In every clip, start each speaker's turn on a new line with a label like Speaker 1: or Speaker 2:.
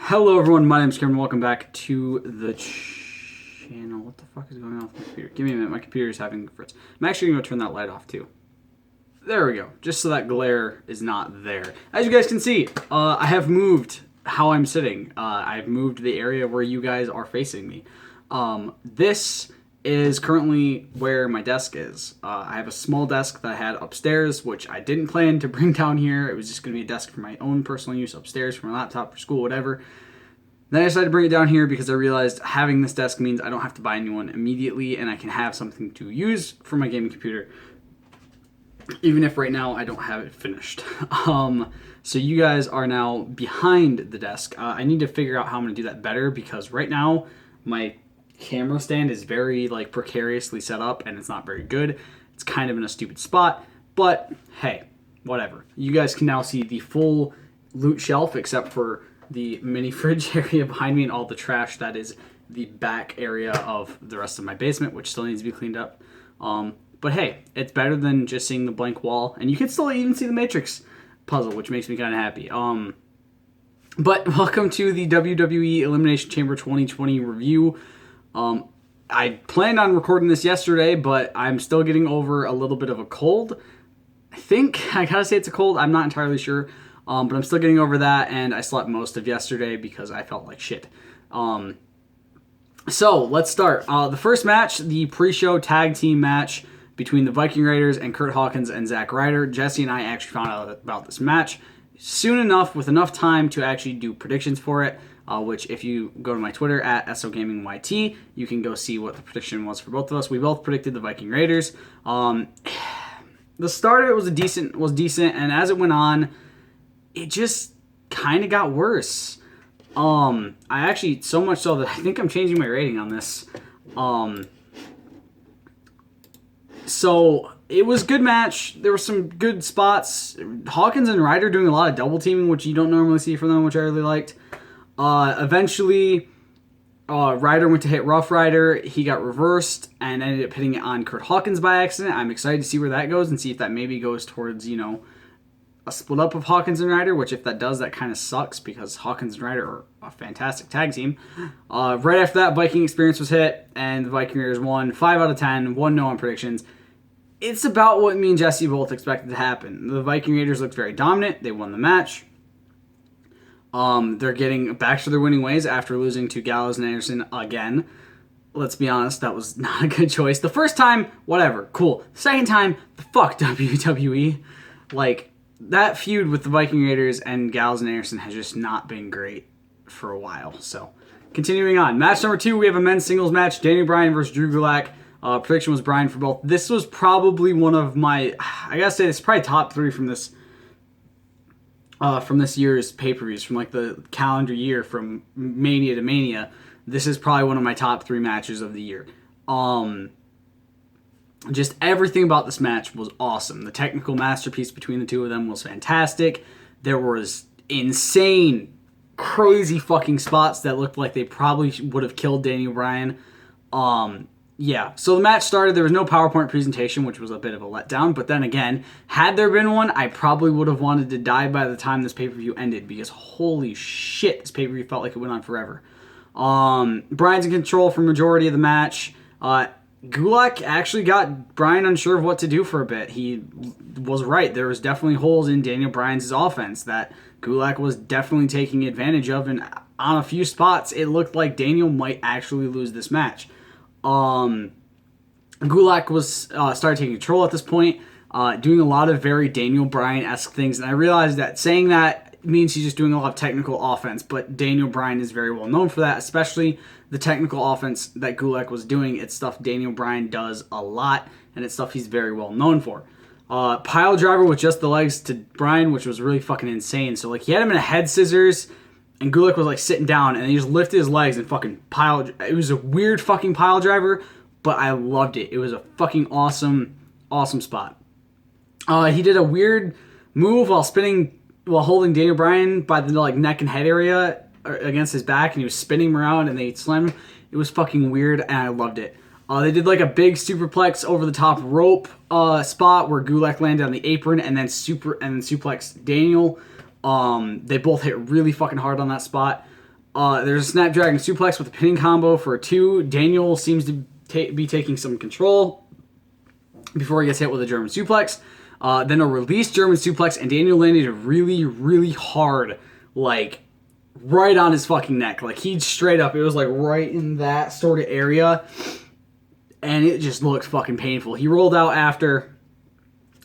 Speaker 1: Hello everyone, my name is Cameron. Welcome back to the channel. What the fuck is going on with my computer? Give me a minute, my computer is having fritz. I'm actually going to turn that light off too. There we go, just so that glare is not there. As you guys can see, I have moved how I'm sitting. I've moved the area where you guys are facing me. This is currently where my desk is. I have a small desk that I had upstairs, which I didn't plan to bring down here. It was just going to be a desk for my own personal use upstairs, for my laptop, for school, whatever. Then I decided to bring it down here because I realized having this desk means I don't have to buy a new one immediately, and I can have something to use for my gaming computer, even if right now I don't have it finished. So you guys are now behind the desk. I need to figure out how I'm going to do that better because right now my camera stand is very precariously set up and it's not very good. It's kind of in a stupid spot, but hey, whatever. You guys can now see the full loot shelf except for the mini fridge area behind me and all the trash that is the back area of the rest of my basement, which still needs to be cleaned up. But hey, it's better than just seeing the blank wall, and you can still even see the Matrix puzzle, which makes me kind of happy. But welcome to the WWE Elimination Chamber 2020 review. I planned on recording this yesterday, but I'm still getting over a little bit of a cold. I gotta say it's a cold. I'm not entirely sure, but I'm still getting over that, and I slept most of yesterday because I felt like shit. So let's start. The first match, the pre-show tag team match between the Viking Raiders and Kurt Hawkins and Zack Ryder. Jesse and I actually found out about this match soon enough, with enough time to actually do predictions for it. Which if you go to my Twitter at SOGamingYT, you can go see what the prediction was for both of us. We both predicted the Viking Raiders. The start of it was decent, and as it went on, it just kind of got worse. I actually, so much so that I think I'm changing my rating on this. So it was a good match. There were some good spots. Hawkins and Ryder doing a lot of double teaming, which you don't normally see from them, which I really liked. Eventually, Ryder went to hit Rough Rider. He got reversed and ended up hitting it on Kurt Hawkins by accident. I'm excited to see where that goes and see if that maybe goes towards, a split up of Hawkins and Ryder, which if that does, that kind of sucks because Hawkins and Ryder are a fantastic tag team. Right after that, Viking Experience was hit and the Viking Raiders won 5 out of 10, 1-0 on predictions. It's about what me and Jesse both expected to happen. The Viking Raiders looked very dominant. They won the match. They're getting back to their winning ways after losing to Gallows and Anderson again. Let's be honest, that was not a good choice. The first time, whatever, cool. The second time, the fuck WWE. That feud with the Viking Raiders and Gallows and Anderson has just not been great for a while. So, continuing on. Match number 2, we have a men's singles match. Daniel Bryan versus Drew Gulak. Prediction was Bryan for both. This was probably one of my, I gotta say, this is probably top 3 from this year's pay-per-views, from the calendar year, from Mania to Mania. This is probably one of my top 3 matches of the year. Just everything about this match was awesome. The technical masterpiece between the two of them was fantastic. There was insane, crazy fucking spots that looked like they probably would have killed Daniel Bryan. Yeah, so the match started. There was no PowerPoint presentation, which was a bit of a letdown. But then again, had there been one, I probably would have wanted to die by the time this pay-per-view ended because holy shit, this pay-per-view felt like it went on forever. Bryan's in control for majority of the match. Gulak actually got Bryan unsure of what to do for a bit. He was right. There was definitely holes in Daniel Bryan's offense that Gulak was definitely taking advantage of. And on a few spots, it looked like Daniel might actually lose this match. Gulak started taking control at this point, doing a lot of very Daniel Bryan-esque things, and I realized that saying that means he's just doing a lot of technical offense, but Daniel Bryan is very well known for that, especially the technical offense that Gulak was doing. It's stuff Daniel Bryan does a lot, and it's stuff he's very well known for. Pile driver with just the legs to Bryan, which was really fucking insane. So he had him in a head scissors, and Gulak was sitting down, and he just lifted his legs and fucking pile. It was a weird fucking pile driver, but I loved it. It was a fucking awesome spot. He did a weird move while holding Daniel Bryan by the neck and head area against his back, and he was spinning him around, and they slammed him. It was fucking weird, and I loved it. They did a big superplex over the top rope spot where Gulak landed on the apron, and then suplexed Daniel. They both hit really fucking hard on that spot. There's a Snapdragon suplex with a pinning combo for a 2. Daniel seems to be taking some control before he gets hit with a German suplex. Then a released German suplex, and Daniel landed really, really hard, like, right on his fucking neck. Like, he straight up, it was like right in that sort of area, and it just looked fucking painful. He rolled out after,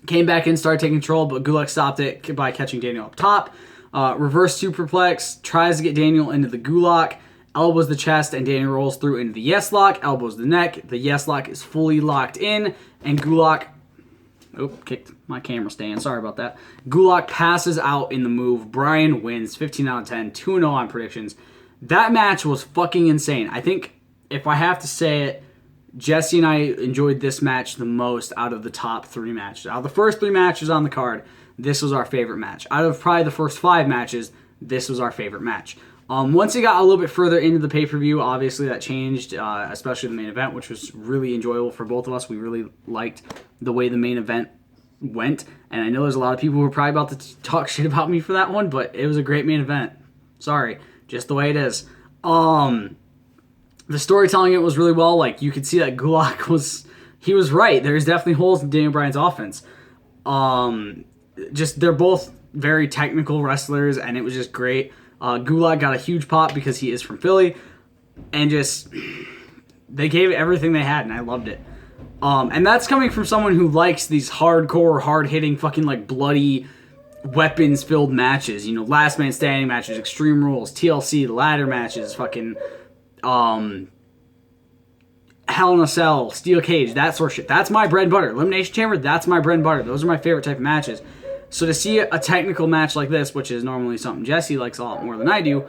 Speaker 1: came back in, started taking control, but Gulak stopped it by catching Daniel up top. Reverse superplex, tries to get Daniel into the Gulak, elbows the chest, and Daniel rolls through into the yes lock, elbows the neck. The yes lock is fully locked in, and Gulak, kicked my camera stand, sorry about that. Gulak passes out in the move. Bryan wins 15 out of 10, 2-0 on predictions. That match was fucking insane. I think, if I have to say it, Jesse and I enjoyed this match the most out of the top 3 matches. Out of the first 3 matches on the card, this was our favorite match. Out of probably the first 5 matches, this was our favorite match. Once it got a little bit further into the pay-per-view, obviously that changed, especially the main event, which was really enjoyable for both of us. We really liked the way the main event went, and I know there's a lot of people who are probably about to talk shit about me for that one, but it was a great main event. Sorry, just the way it is. The storytelling it was really well. Like, you could see that Gulak he was right. There's definitely holes in Daniel Bryan's offense. They're both very technical wrestlers, and it was just great. Gulak got a huge pop because he is from Philly, and they gave it everything they had, and I loved it. And that's coming from someone who likes these hardcore, hard-hitting, fucking, like, bloody, weapons-filled matches. You know, last man standing matches, Extreme Rules, TLC, ladder matches, fucking, Hell in a Cell, Steel Cage, that sort of shit. That's my bread and butter. Elimination Chamber, that's my bread and butter. Those are my favorite type of matches. So to see a technical match like this, which is normally something Jesse likes a lot more than I do,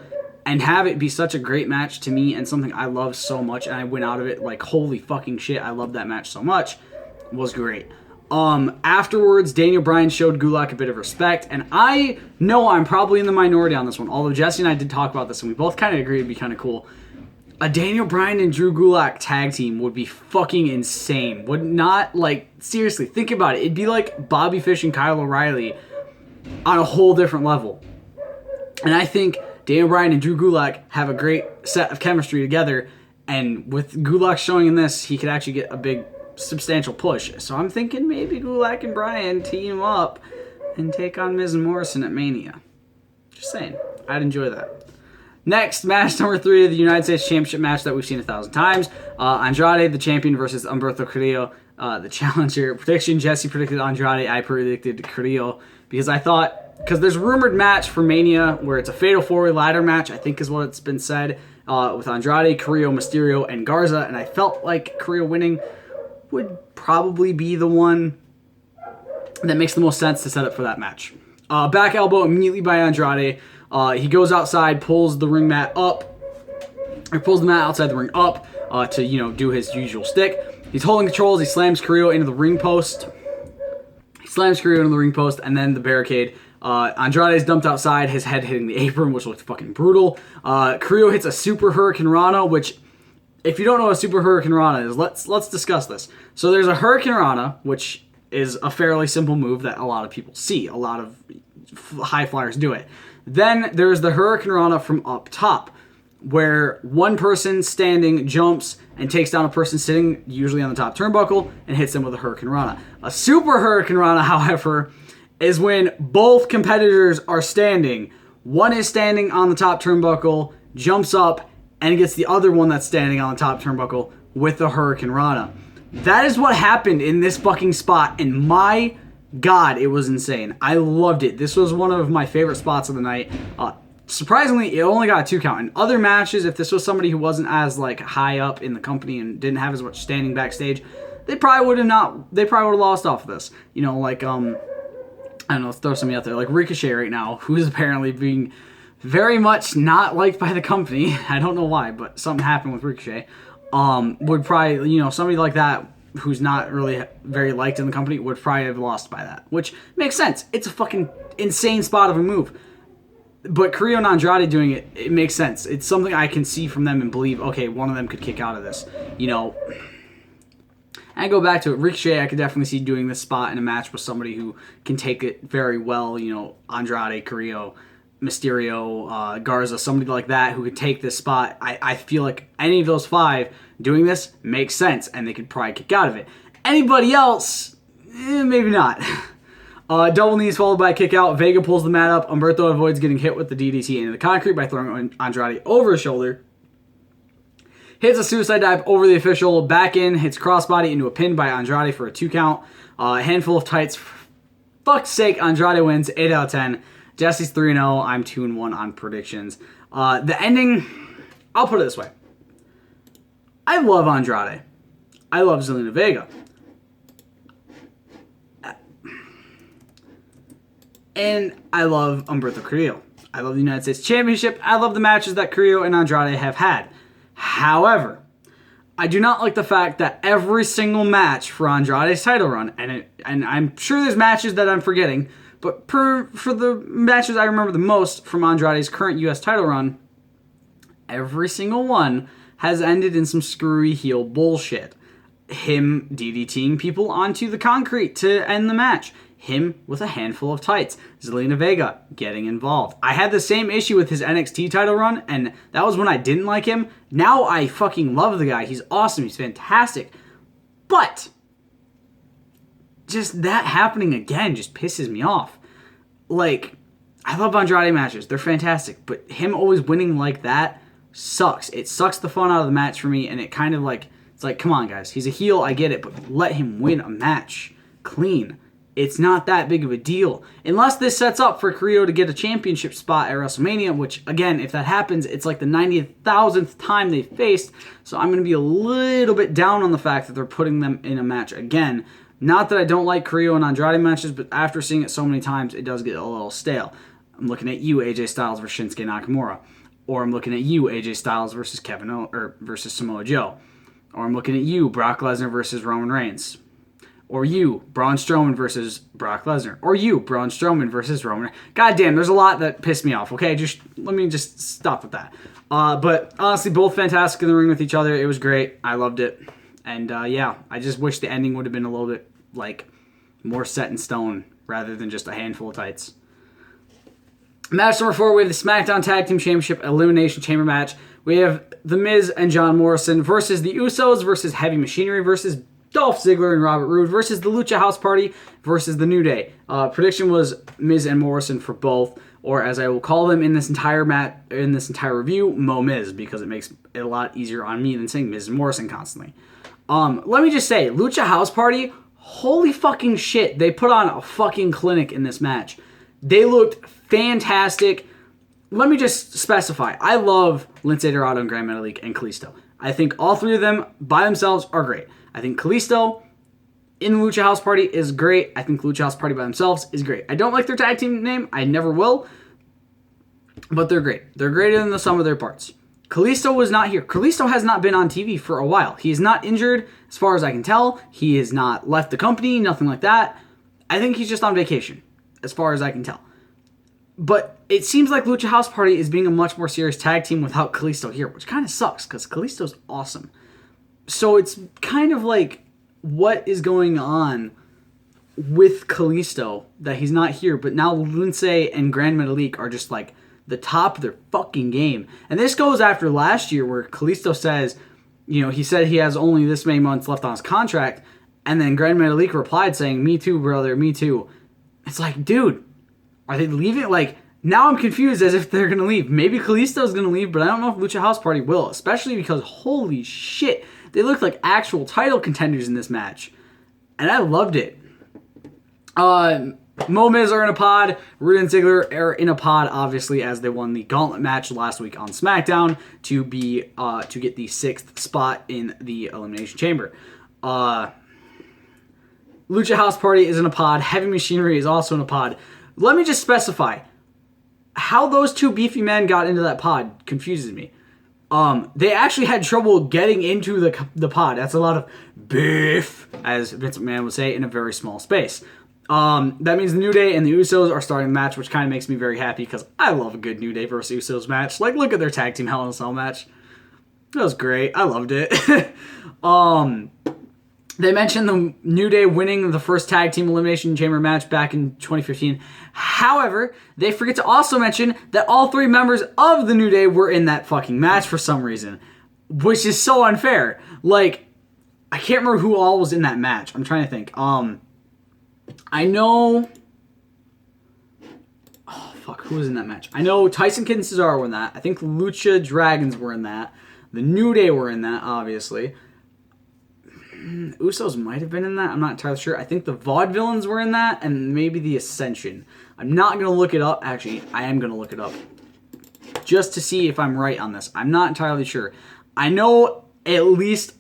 Speaker 1: and have it be such a great match to me and something I love so much, and I went out of it like, holy fucking shit, I love that match so much, was great. Afterwards, Daniel Bryan showed Gulak a bit of respect, and I know I'm probably in the minority on this one, although Jesse and I did talk about this, and we both kind of agreed it'd be kind of cool. A Daniel Bryan and Drew Gulak tag team would be fucking insane. Would not, like, seriously, think about it. It'd be like Bobby Fish and Kyle O'Reilly on a whole different level. And I think Daniel Bryan and Drew Gulak have a great set of chemistry together, and with Gulak showing in this, he could actually get a big, substantial push. So I'm thinking maybe Gulak and Bryan team up and take on Miz and Morrison at Mania. Just saying. I'd enjoy that. Next, match number 3 of the United States Championship match that we've seen 1,000 times. Andrade, the champion, versus Humberto Carrillo, the challenger. Prediction, Jesse predicted Andrade. I predicted Carrillo because there's a rumored match for Mania where it's a Fatal 4-Way ladder match, I think is what it's been said, with Andrade, Carrillo, Mysterio, and Garza, and I felt like Carrillo winning would probably be the one that makes the most sense to set up for that match. Back elbow immediately by Andrade. He goes outside, pulls the mat outside the ring up to, do his usual stick. He's holding controls. He slams Carrillo into the ring post. And then the barricade. Andrade's dumped outside, his head hitting the apron, which looked fucking brutal. Carrillo hits a Super Hurricane Rana, which, if you don't know what a Super Hurricane Rana is, let's discuss this. So there's a Hurricane Rana, which is a fairly simple move that a lot of people see. A lot of high flyers do it. Then there's the Hurricane Rana from up top, where one person standing jumps and takes down a person sitting, usually on the top turnbuckle, and hits them with a Hurricane Rana. A Super Hurricane Rana, however, is when both competitors are standing. One is standing on the top turnbuckle, jumps up, and gets the other one that's standing on the top turnbuckle with the Hurricane Rana. That is what happened in this fucking spot, and my God, it was insane. I loved it. This was one of my favorite spots of the night. Surprisingly, it only got a 2 count. In other matches, if this was somebody who wasn't as high up in the company and didn't have as much standing backstage, they probably would have lost off of this. I don't know, let's throw somebody out there, like Ricochet right now, who is apparently being very much not liked by the company. I don't know why, but something happened with Ricochet. Would probably, somebody like that who's not really very liked in the company would probably have lost by that, which makes sense. It's a fucking insane spot of a move. But Carrillo and Andrade doing it, it makes sense. It's something I can see from them and believe, okay, one of them could kick out of this. I go back to it. Ricochet, I could definitely see doing this spot in a match with somebody who can take it very well, Andrade, Carrillo. Mysterio, Garza, somebody like that who could take this spot. I feel like any of those 5 doing this makes sense, and they could probably kick out of it. Anybody else, maybe not. Double knees followed by a kick out. Vega pulls the mat up. Humberto avoids getting hit with the DDT into the concrete by throwing Andrade over his shoulder. Hits a suicide dive over the official. Back in. Hits crossbody into a pin by Andrade for a 2 count. A handful of tights. Fuck's sake, Andrade wins 8 out of 10. Jesse's 3-0. I'm 2-1 on predictions. The ending, I'll put it this way. I love Andrade. I love Zelina Vega. And I love Humberto Carrillo. I love the United States Championship. I love the matches that Carrillo and Andrade have had. However, I do not like the fact that every single match for Andrade's title run, and I'm sure there's matches that I'm forgetting, but for the matches I remember the most from Andrade's current U.S. title run, every single one has ended in some screwy heel bullshit. Him DDTing people onto the concrete to end the match. Him with a handful of tights. Zelina Vega getting involved. I had the same issue with his NXT title run, and that was when I didn't like him. Now I fucking love the guy. He's awesome. He's fantastic. But just that happening again just pisses me off. Like, I love Andrade matches. They're fantastic. But him always winning like that sucks. It sucks the fun out of the match for me, and it kind of like, it's like, come on, guys. He's a heel, I get it, but let him win a match clean. It's not that big of a deal. Unless this sets up for Carrillo to get a championship spot at WrestleMania, which, again, if that happens, it's like the 90,000th time they've faced, so I'm going to be a little bit down on the fact that they're putting them in a match again. Not that I don't like Carrillo and Andrade matches, but after seeing it so many times, it does get a little stale. I'm looking at you, AJ Styles versus Shinsuke Nakamura. Or I'm looking at you, AJ Styles versus versus Samoa Joe. Or I'm looking at you, Brock Lesnar versus Roman Reigns. Or you, Braun Strowman versus Brock Lesnar. Or you, Braun Strowman versus Roman. God damn, there's a lot that pissed me off, okay? Let me just stop with that. But honestly, both fantastic in the ring with each other. It was great. I loved it. And yeah, I just wish the ending would have been a little bit, like, more set in stone rather than just a handful of tights. Match number 4, we have the SmackDown Tag Team Championship Elimination Chamber match. We have The Miz and John Morrison versus the Usos versus Heavy Machinery versus Dolph Ziggler and Robert Roode versus the Lucha House Party versus the New Day. Prediction was Miz and Morrison for both, or as I will call them in this entire review, Mo Miz, because it makes it a lot easier on me than saying Miz and Morrison constantly. Let me just say, Lucha House Party, holy fucking shit, they put on a fucking clinic in this match. They looked fantastic. Let me just specify, I love Lince Dorado and Gran Metalik and Kalisto. I think all 3 of them by themselves are great. I think Kalisto in the Lucha House Party is great. I think Lucha House Party by themselves is great. I don't like their tag team name. I never will. But they're great. They're greater than the sum of their parts. Kalisto was not here. Kalisto has not been on TV for a while. He is not injured, as far as I can tell. He has not left the company, nothing like that. I think he's just on vacation, as far as I can tell. But it seems like Lucha House Party is being a much more serious tag team without Kalisto here, which kind of sucks, because Kalisto's awesome. So it's kind of like, what is going on with Kalisto that he's not here, but now Lince and Gran Metalik are just like the top of their fucking game. And this goes after last year where Kalisto says, you know, he said he has only this many months left on his contract, and then Gran Metalik replied saying, me too, brother, me too. It's like, dude, are they leaving? Like, now I'm confused as if they're going to leave. Maybe Kalisto's going to leave, but I don't know if Lucha House Party will, especially because, holy shit, they looked like actual title contenders in this match. And I loved it. Mo Miz are in a pod. Roode and Ziggler are in a pod, obviously, as they won the gauntlet match last week on SmackDown to get the 6th spot in the Elimination Chamber. Lucha House Party is in a pod. Heavy Machinery is also in a pod. Let me just specify. How those 2 beefy men got into that pod confuses me. They actually had trouble getting into the pod. That's a lot of beef, as Vince McMahon would say, in a very small space. That means the New Day and the Usos are starting the match, which kind of makes me very happy because I love a good New Day versus Usos match. Like, look at their tag team Hell in a Cell match. That was great. I loved it. They mentioned the New Day winning the first tag team elimination chamber match back in 2015. However, they forget to also mention that all 3 members of the New Day were in that fucking match for some reason, which is so unfair. Like, I can't remember who all was in that match. I'm trying to think. I know... Oh, fuck, who was in that match? I know Tyson Kidd and Cesaro were in that. I think Lucha Dragons were in that. The New Day were in that, obviously. Usos might have been in that. I'm not entirely sure. I think the Vaudevillains were in that, and maybe the Ascension. I'm not going to look it up. Actually, I am going to look it up just to see if I'm right on this. I'm not entirely sure. I know at least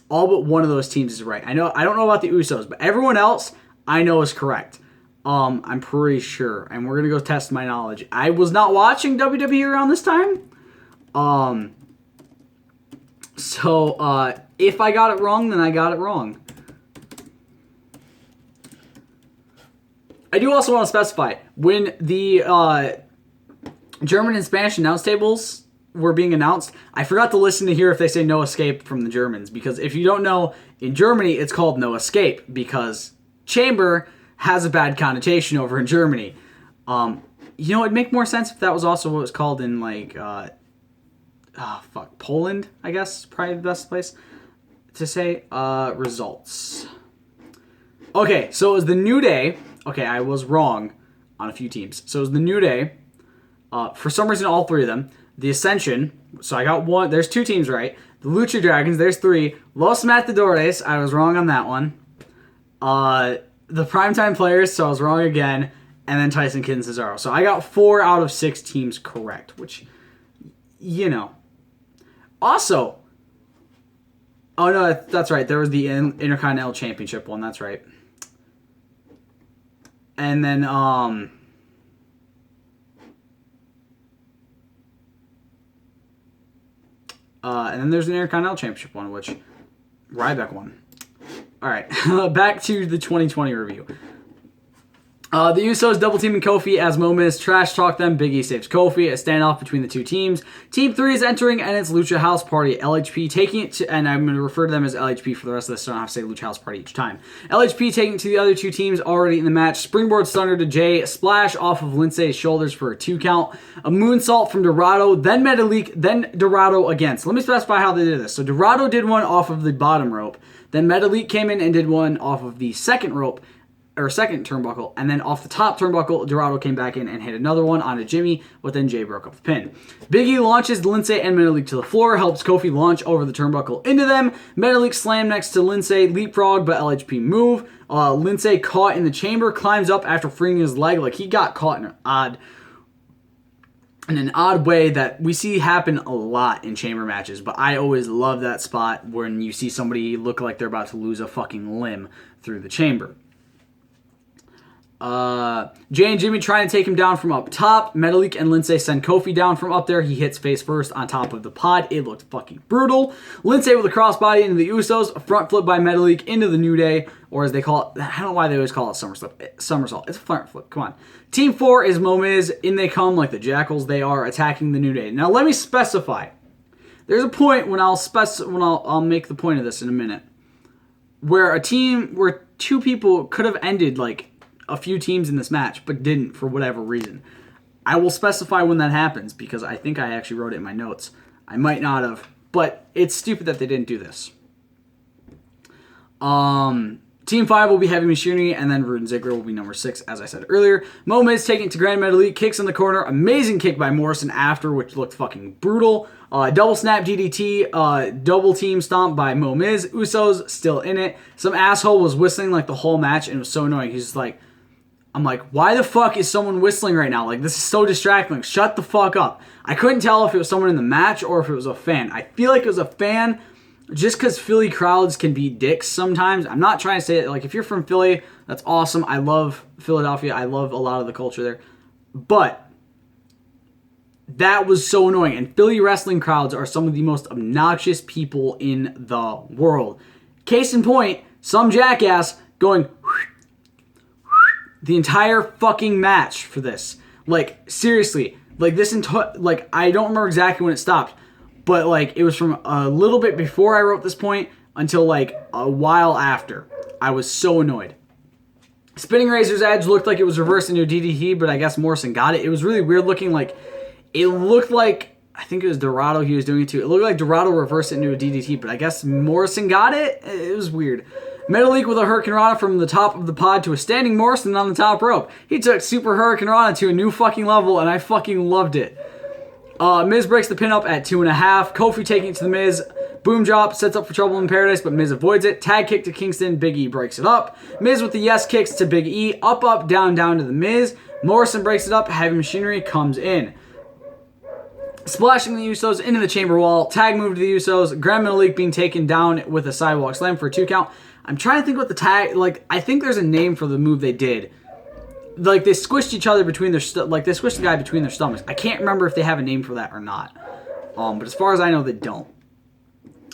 Speaker 1: all but one of those teams is right. I don't know about the Usos, but everyone else I know is correct. I'm pretty sure, and we're going to go test my knowledge. I was not watching WWE around this time. So, if I got it wrong, then I got it wrong. I do also want to specify, when the German and Spanish announce tables were being announced, I forgot to listen to hear if they say no escape from the Germans, because if you don't know, in Germany it's called no escape, because chamber has a bad connotation over in Germany. It'd make more sense if that was also what it was called in, like, Poland, I guess, probably the best place to say. Results. Okay, so it was the New Day. Okay, I was wrong on a few teams. So it was the New Day. For some reason, all 3 of them. The Ascension. So I got 1. There's 2 teams right. The Lucha Dragons. There's 3. Los Matadores. I was wrong on that one. The Primetime Players. So I was wrong again. And then Tyson Kidd and Cesaro. So I got 4 out of 6 teams correct. Which, Also, oh no, that's right. There was the Intercontinental Championship one. That's right. And then, and then there's an Intercontinental Championship one, which Ryback won. All right, back to the 2020 review. The Usos double teaming Kofi as Mo Miz trash talk them. Big E saves Kofi. A standoff between the 2 teams. Team 3 is entering, and it's Lucha House Party. LHP taking it to, and I'm going to refer to them as LHP for the rest of this, so I don't have to say Lucha House Party each time. LHP taking it to the other 2 teams already in the match. Springboard Stunner to Jay. Splash off of Lindsay's shoulders for a 2 count. A moonsault from Dorado. Then Metalik. Then Dorado again. So let me specify how they did this. So Dorado did one off of the bottom rope. Then Metalik came in and did one off of the second rope. Or second turnbuckle, and then off the top turnbuckle, Dorado came back in and hit another one onto Jimmy, but then Jay broke up the pin. Big E launches Lindsay and Metalik to the floor, helps Kofi launch over the turnbuckle into them. Metalik slam next to Lindsay, leapfrog, but LHP move. Lindsay caught in the chamber, climbs up after freeing his leg, like he got caught in an odd way that we see happen a lot in chamber matches, but I always love that spot when you see somebody look like they're about to lose a fucking limb through the chamber. Jay and Jimmy try and take him down from up top. Metalik and Lindsay send Kofi down from up there. He hits face first on top of the pod. It looked fucking brutal. Lindsay with a crossbody into the Usos. A front flip by Metalik into the New Day. Or as they call it, I don't know why they always call it somersault. It's a front flip. Come on. Team 4 is Mo Miz. In they come like the jackals they are, attacking the New Day. Now let me specify. There's a point when I'll make the point of this in a minute. Where 2 people could have ended like a few teams in this match, but didn't for whatever reason. I will specify when that happens, because I think I actually wrote it in my notes. I might not have, but it's stupid that they didn't do this. Team 5 will be Heavy Machinery, and then Rude and Ziggler will be number 6, as I said earlier. Mo Miz taking it to Grand Metalik, kicks in the corner, amazing kick by Morrison after, which looked fucking brutal. Double snap DDT, double team stomp by Mo Miz. Usos still in it. Some asshole was whistling like the whole match, and it was so annoying. He's just like, I'm like, why the fuck is someone whistling right now? Like, this is so distracting. Like, shut the fuck up. I couldn't tell if it was someone in the match or if it was a fan. I feel like it was a fan just because Philly crowds can be dicks sometimes. I'm not trying to say it. Like, if you're from Philly, that's awesome. I love Philadelphia. I love a lot of the culture there. But that was so annoying. And Philly wrestling crowds are some of the most obnoxious people in the world. Case in point, some jackass going the entire fucking match for this. Like, seriously. Like, I don't remember exactly when it stopped. But, like, it was from a little bit before I wrote this point until like a while after. I was so annoyed. Spinning Razor's Edge looked like it was reversed into a DDT, but I guess Morrison got it. It was really weird looking. Like, it looked like, I think it was Dorado he was doing it to. It looked like Dorado reversed it into a DDT, but I guess Morrison got it. It was weird. Metal Leak with a Hurricane Rana from the top of the pod to a standing Morrison on the top rope. He took Super Hurricane Rana to a new fucking level, and I fucking loved it. Miz breaks the pin up at 2.5. Kofi taking it to the Miz. Boom drop sets up for trouble in paradise, but Miz avoids it. Tag kick to Kingston. Big E breaks it up. Miz with the yes kicks to Big E. Up, up, down, down to the Miz. Morrison breaks it up. Heavy Machinery comes in. Splashing the Usos into the chamber wall. Tag move to the Usos. Grand Metal Leak being taken down with a sidewalk slam for a 2 count. I'm trying to think what the tag... Like, I think there's a name for the move they did. Like, they squished each other between their... Like, they squished the guy between their stomachs. I can't remember if they have a name for that or not. But as far as I know, they don't.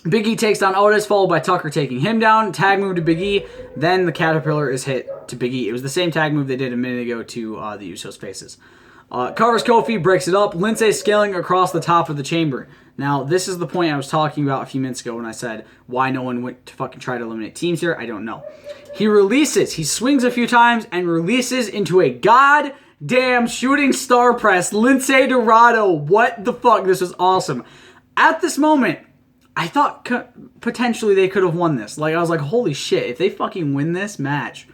Speaker 1: Big E takes down Otis, followed by Tucker taking him down. Tag move to Big E. Then the Caterpillar is hit to Big E. It was the same tag move they did a minute ago to the Usos' faces. Covers Kofi, breaks it up. Lindsay scaling across the top of the chamber. Now, this is the point I was talking about a few minutes ago when I said why no one went to fucking try to eliminate teams here. I don't know. He releases. He swings a few times and releases into a goddamn shooting star press. Lindsay Dorado. What the fuck? This is awesome. At this moment, I thought potentially they could have won this. Like, I was like, holy shit, if they fucking win this match,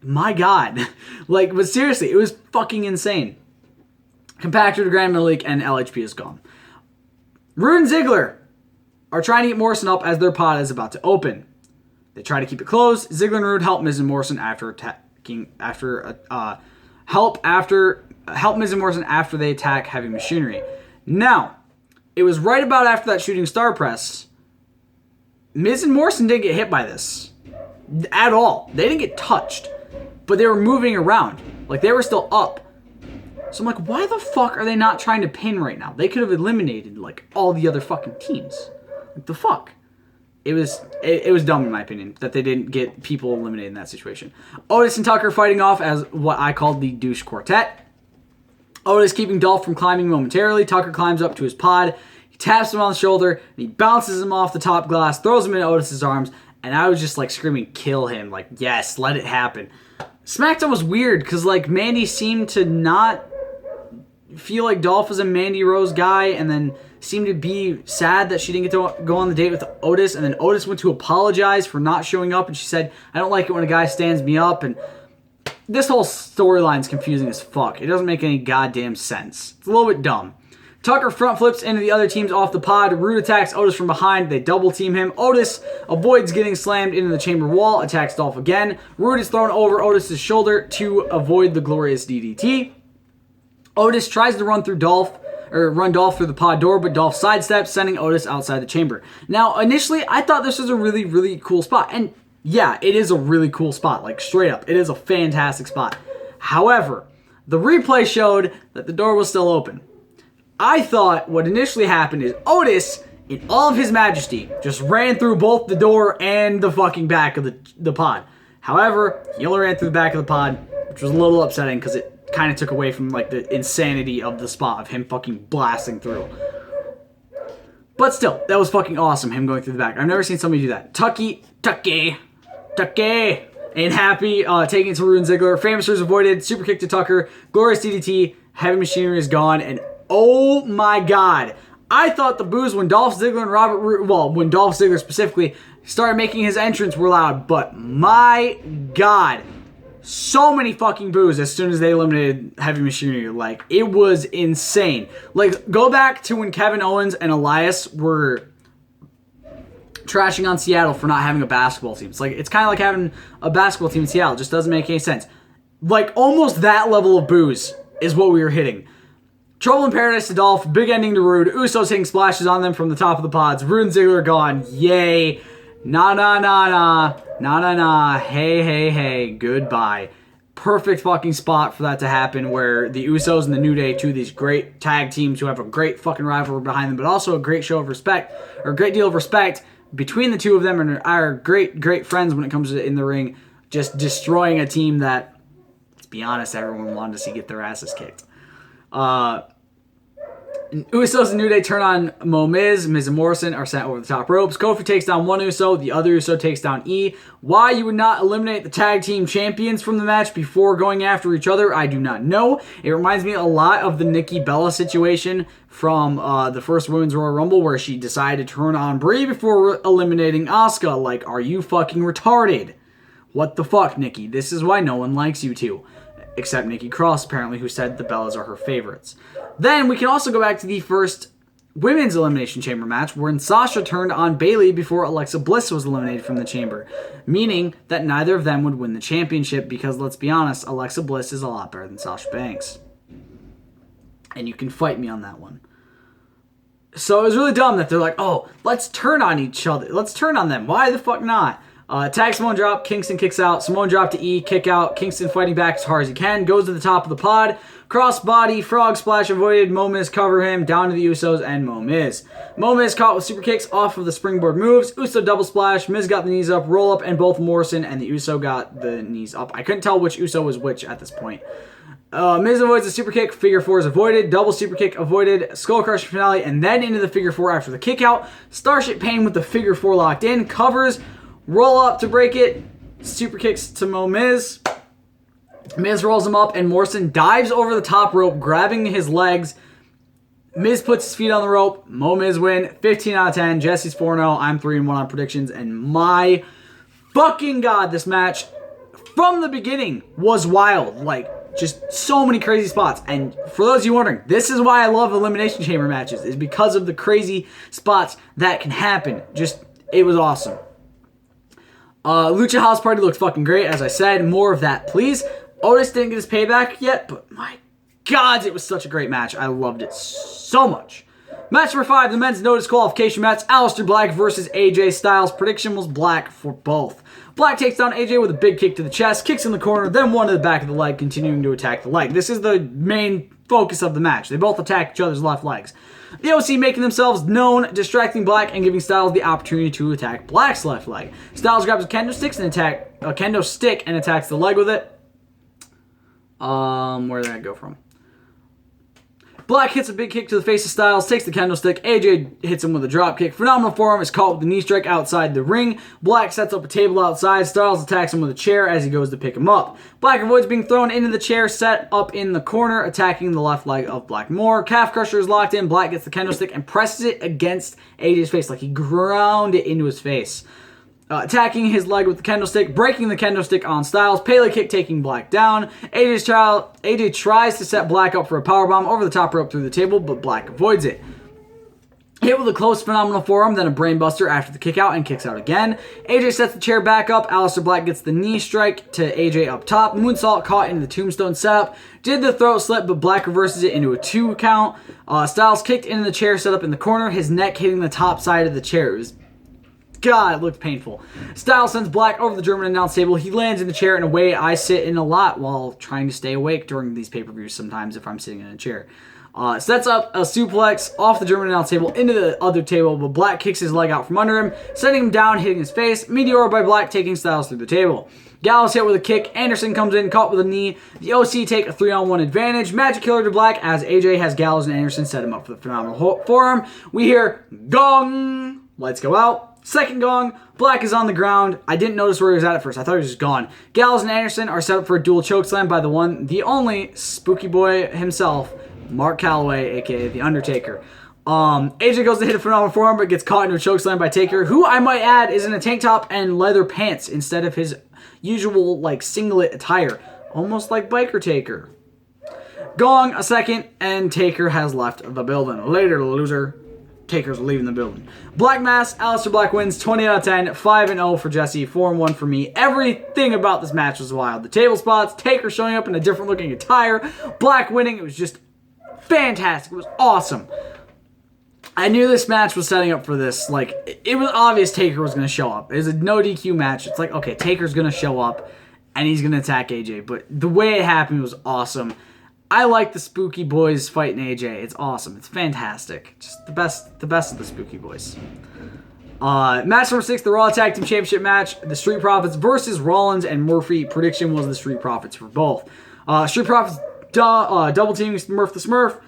Speaker 1: my God. Like, but seriously, it was fucking insane. Compactor to Grand Metal Leak and LHP is gone. Rude and Ziggler are trying to get Morrison up as their pod is about to open. They try to keep it closed. Ziggler and Rude help Miz and Morrison help Miz and Morrison after they attack Heavy Machinery. Now, it was right about after that shooting star press. Miz and Morrison didn't get hit by this at all. They didn't get touched, but they were moving around. Like, they were still up. So I'm like, why the fuck are they not trying to pin right now? They could have eliminated, like, all the other fucking teams. Like, the fuck? It was dumb, in my opinion, that they didn't get people eliminated in that situation. Otis and Tucker fighting off as what I called the douche quartet. Otis keeping Dolph from climbing momentarily. Tucker climbs up to his pod. He taps him on the shoulder, and he bounces him off the top glass, throws him into Otis's arms, and I was just, like, screaming, kill him. Like, yes, let it happen. SmackDown was weird, because, like, Mandy seemed to not feel like Dolph was a Mandy Rose guy, and then seemed to be sad that she didn't get to go on the date with Otis, and then Otis went to apologize for not showing up, and she said, I don't like it when a guy stands me up, and this whole storyline's confusing as fuck. It doesn't make any goddamn sense. It's a little bit dumb. Tucker front flips into the other teams off the pod. Rude attacks Otis from behind. They double team him. Otis avoids getting slammed into the chamber wall. Attacks Dolph again. Rude is thrown over Otis' shoulder to avoid the glorious DDT. Otis tries to run Dolph through the pod door, but Dolph sidesteps, sending Otis outside the chamber. Now, initially, I thought this was a really, really cool spot. And yeah, it is a really cool spot. Like, straight up, it is a fantastic spot. However, the replay showed that the door was still open. I thought what initially happened is Otis, in all of his majesty, just ran through both the door and the fucking back of the pod. However, he only ran through the back of the pod, which was a little upsetting because it kind of took away from, like, the insanity of the spot of him fucking blasting through. But still, that was fucking awesome, him going through the back. I've never seen somebody do that. Tucky, ain't happy, taking it to Rude and Ziggler. Famouser's avoided, super kick to Tucker, glorious DDT, Heavy Machinery is gone, and oh my God, I thought the boos when Dolph Ziggler and Robert Roode, well, when Dolph Ziggler specifically started making his entrance were loud, but my God, so many fucking boos as soon as they eliminated Heavy Machinery. Like, it was insane. Like, go back to when Kevin Owens and Elias were trashing on Seattle for not having a basketball team. It's like, it's kind of like having a basketball team in Seattle. It just doesn't make any sense. Like, almost that level of boos is what we were hitting. Trouble in Paradise to Dolph, big ending to Rude, Usos hitting splashes on them from the top of the pods, Rude and Ziggler gone, yay, nah, hey, goodbye. Perfect fucking spot for that to happen, where the Usos and the New Day, two of these great tag teams who have a great fucking rivalry behind them, but also a great show of respect, or a great deal of respect between the two of them, and are great friends when it comes to in the ring, just destroying a team that, let's be honest, everyone wanted to see get their asses kicked. Usos and New Day turn on Mo Miz. Miz and Morrison are sent over the top ropes. Kofi takes down one Uso. The other Uso takes down E. Why you would not eliminate the tag team champions from the match before going after each other, I do not know. It reminds me a lot of the Nikki Bella situation from the first Women's Royal Rumble where she decided to turn on Brie before eliminating Asuka. Like, are you fucking retarded? What the fuck, Nikki? This is why no one likes you two. Except Nikki Cross, apparently, who said the Bellas are her favorites. Then we can also go back to the first Women's Elimination Chamber match, wherein Sasha turned on Bayley before Alexa Bliss was eliminated from the chamber, meaning that neither of them would win the championship because, let's be honest, Alexa Bliss is a lot better than Sasha Banks. And you can fight me on that one. So it was really dumb that they're like, oh, let's turn on each other. Let's turn on them. Why the fuck not? Tag Samoan drop, Kingston kicks out, Samoan drop to E, kick out, Kingston fighting back as hard as he can, goes to the top of the pod, crossbody, frog splash avoided, Mo Miz cover him, down to the Usos, and Mo Miz. Mo Miz caught with super kicks off of the springboard moves, Uso double splash, Miz got the knees up, roll up, and both Morrison and the Uso got the knees up. I couldn't tell which Uso was which at this point. Miz avoids the super kick, figure four is avoided, double super kick avoided, skull crusher finale, and then into the figure four after the kick out. Starship Pain with the figure four locked in, covers, roll up to break it, super kicks to Mo Miz. Miz rolls him up, and Morrison dives over the top rope, grabbing his legs. Miz puts his feet on the rope. Mo Miz win, 15 out of 10. Jesse's 4-0. I'm 3-1 on predictions, and my fucking god, this match from the beginning was wild. Like, just so many crazy spots. And for those of you wondering, this is why I love Elimination Chamber matches, is because of the crazy spots that can happen. Just, it was awesome. Lucha House Party looked fucking great, as I said. More of that, please. Otis didn't get his payback yet, but my god, it was such a great match. I loved it so much. Match number 5, the men's no disqualification match. Aleister Black versus AJ Styles. Prediction was Black for both. Black takes down AJ with a big kick to the chest, kicks in the corner, then one to the back of the leg, continuing to attack the leg. This is the main focus of the match. They both attack each other's left legs. The OC making themselves known, distracting Black and giving Styles the opportunity to attack Black's left leg. Styles grabs a kendo stick and attacks the leg with it. Where did that go from? Black hits a big kick to the face of Styles, takes the kendo stick. AJ hits him with a drop kick. Phenomenal forearm is caught with the knee strike outside the ring. Black sets up a table outside. Styles attacks him with a chair as he goes to pick him up. Black avoids being thrown into the chair set up in the corner, attacking the left leg of Black more. Calf crusher is locked in. Black gets the kendo stick and presses it against AJ's face, like he ground it into his face. Attacking his leg with the kendo stick, breaking the kendo stick on Styles, Pele kick taking Black down. AJ tries to set Black up for a powerbomb over the top rope through the table, but Black avoids it. Hit with a close phenomenal forearm, then a brainbuster after the kick out and kicks out again. AJ sets the chair back up. Aleister Black gets the knee strike to AJ up top. Moonsault caught into the tombstone setup. Did the throat slip, but Black reverses it into a 2 count. Styles kicked into the chair set up in the corner, his neck hitting the top side of the chair. It was God, it looked painful. Styles sends Black over the German announce table. He lands in the chair in a way I sit in a lot while trying to stay awake during these pay-per-views sometimes if I'm sitting in a chair. Sets up a suplex off the German announce table into the other table, but Black kicks his leg out from under him, sending him down, hitting his face. Meteor by Black taking Styles through the table. Gallows hit with a kick. Anderson comes in, caught with a knee. The OC take a 3-on-1 advantage. Magic Killer to Black as AJ has Gallows and Anderson set him up for the phenomenal forearm. We hear gong. Lights go out. Second gong, Black is on the ground. I didn't notice where he was at first. I thought he was just gone. Gallows and Anderson are set up for a dual chokeslam by the only Spooky Boy himself, Mark Calloway, aka The Undertaker. AJ goes to hit a phenomenal forearm, but gets caught into a chokeslam by Taker, who I might add is in a tank top and leather pants instead of his usual singlet attire, almost like Biker Taker. Gong a second, and Taker has left the building. Later, loser. Taker's leaving the building. Black Mass, Aleister Black wins 20 out of 10, 5-0 for Jesse, 4-1 for me. Everything about this match was wild. The table spots, Taker showing up in a different looking attire, Black winning, it was just fantastic. It was awesome. I knew this match was setting up for this. It was obvious Taker was going to show up. It was a no DQ match. It's like, okay, Taker's going to show up and he's going to attack AJ. But the way it happened was awesome. I like the Spooky Boys fighting AJ. It's awesome. It's fantastic. Just the best of the Spooky Boys. Match number 6, the Raw Tag Team Championship match. The Street Profits versus Rollins and Murphy. Prediction was the Street Profits for both. Street Profits double teaming Murph the Smurf.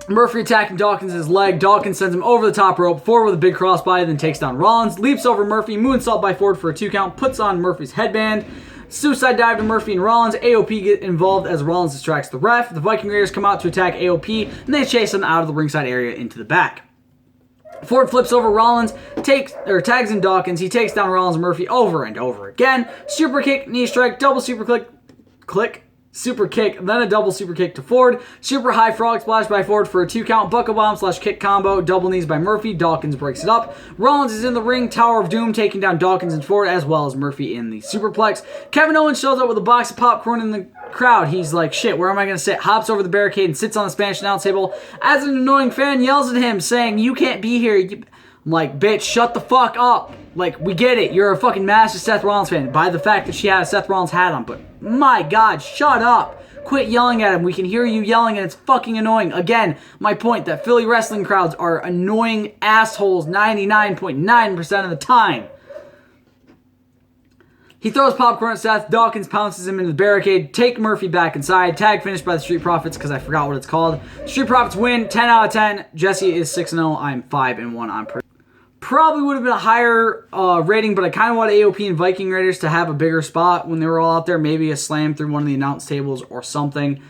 Speaker 1: Murphy attacking Dawkins' leg. Dawkins sends him over the top rope. Ford with a big crossbody, then takes down Rollins. Leaps over Murphy. Moonsault by Ford for a 2 count. Puts on Murphy's headband. Suicide dive to Murphy and Rollins. AOP get involved as Rollins distracts the ref. The Viking Raiders come out to attack AOP, and they chase them out of the ringside area into the back. Ford flips over Rollins, tags in Dawkins. He takes down Rollins and Murphy over and over again. Super kick, knee strike, double super click, super kick, then a double super kick to Ford. Super high frog splash by Ford for a 2 count. Buckle bomb / kick combo. Double knees by Murphy. Dawkins breaks it up. Rollins is in the ring. Tower of Doom taking down Dawkins and Ford as well as Murphy in the superplex. Kevin Owens shows up with a box of popcorn in the crowd. He's like, shit, where am I going to sit? Hops over the barricade and sits on the Spanish announce table as an annoying fan yells at him saying, you can't be here. I'm like, bitch, shut the fuck up. Like, we get it. You're a fucking massive Seth Rollins fan by the fact that she had a Seth Rollins hat on, but my God, shut up. Quit yelling at him. We can hear you yelling and it's fucking annoying. Again, my point that Philly wrestling crowds are annoying assholes 99.9% of the time. He throws popcorn at Seth. Dawkins pounces him into the barricade. Take Murphy back inside. Tag finished by the Street Profits because I forgot what it's called. Street Profits win 10 out of 10. Jesse is 6-0. I'm 5-1 on per. Probably would have been a higher rating, but I kind of want AOP and Viking Raiders to have a bigger spot when they were all out there. Maybe a slam through one of the announce tables or something.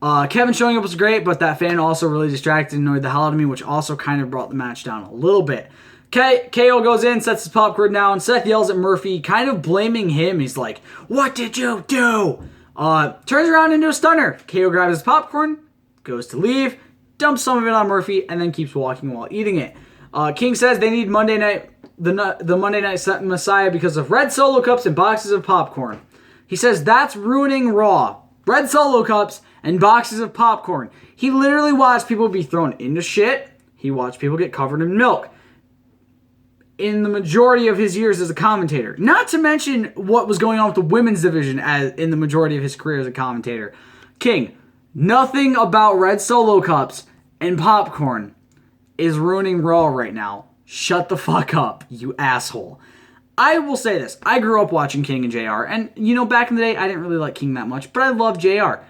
Speaker 1: Kevin showing up was great, but that fan also really distracted and annoyed the hell out of me, which also kind of brought the match down a little bit. KO goes in, sets his popcorn down. Seth yells at Murphy, kind of blaming him. He's like, what did you do? Turns around into a stunner. KO grabs his popcorn, goes to leave, dumps some of it on Murphy, and then keeps walking while eating it. King says they need Monday Night, the Monday Night Messiah because of red Solo cups and boxes of popcorn. He says that's ruining Raw. Red Solo cups and boxes of popcorn. He literally watched people be thrown into shit. He watched people get covered in milk in the majority of his years as a commentator. Not to mention what was going on with the women's division in the majority of his career as a commentator. King, nothing about red Solo cups and popcorn is ruining Raw right now. Shut the fuck up, you asshole. I will say this. I grew up watching King and JR, and back in the day, I didn't really like King that much, but I love JR.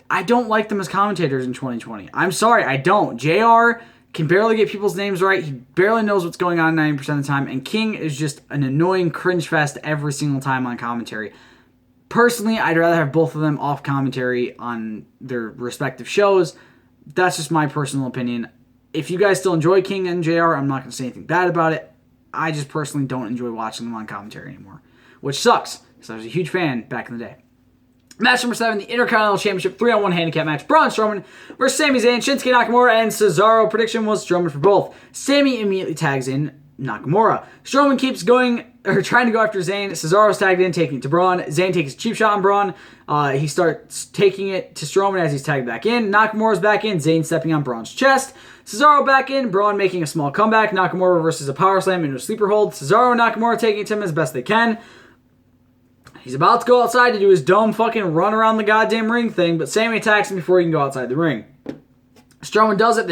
Speaker 1: I don't like them as commentators in 2020. I'm sorry, I don't. JR can barely get people's names right. He barely knows what's going on 90% of the time, and King is just an annoying cringe fest every single time on commentary. Personally, I'd rather have both of them off commentary on their respective shows. That's just my personal opinion. If you guys still enjoy King and JR, I'm not going to say anything bad about it. I just personally don't enjoy watching them on commentary anymore, which sucks because I was a huge fan back in the day. Match number 7, the Intercontinental Championship 3-on-1 handicap match. Braun Strowman versus Sami Zayn, Shinsuke Nakamura, and Cesaro. Prediction was Strowman for both. Sami immediately tags in Nakamura. Strowman keeps trying to go after Zayn. Cesaro's tagged in, taking it to Braun. Zayn takes a cheap shot on Braun. He starts taking it to Strowman as he's tagged back in. Nakamura's back in. Zayn stepping on Braun's chest. Cesaro back in. Braun making a small comeback. Nakamura reverses a power slam into a sleeper hold. Cesaro and Nakamura taking it to him as best they can. He's about to go outside to do his dumb fucking run around the goddamn ring thing, but Sami attacks him before he can go outside the ring. Strowman does it.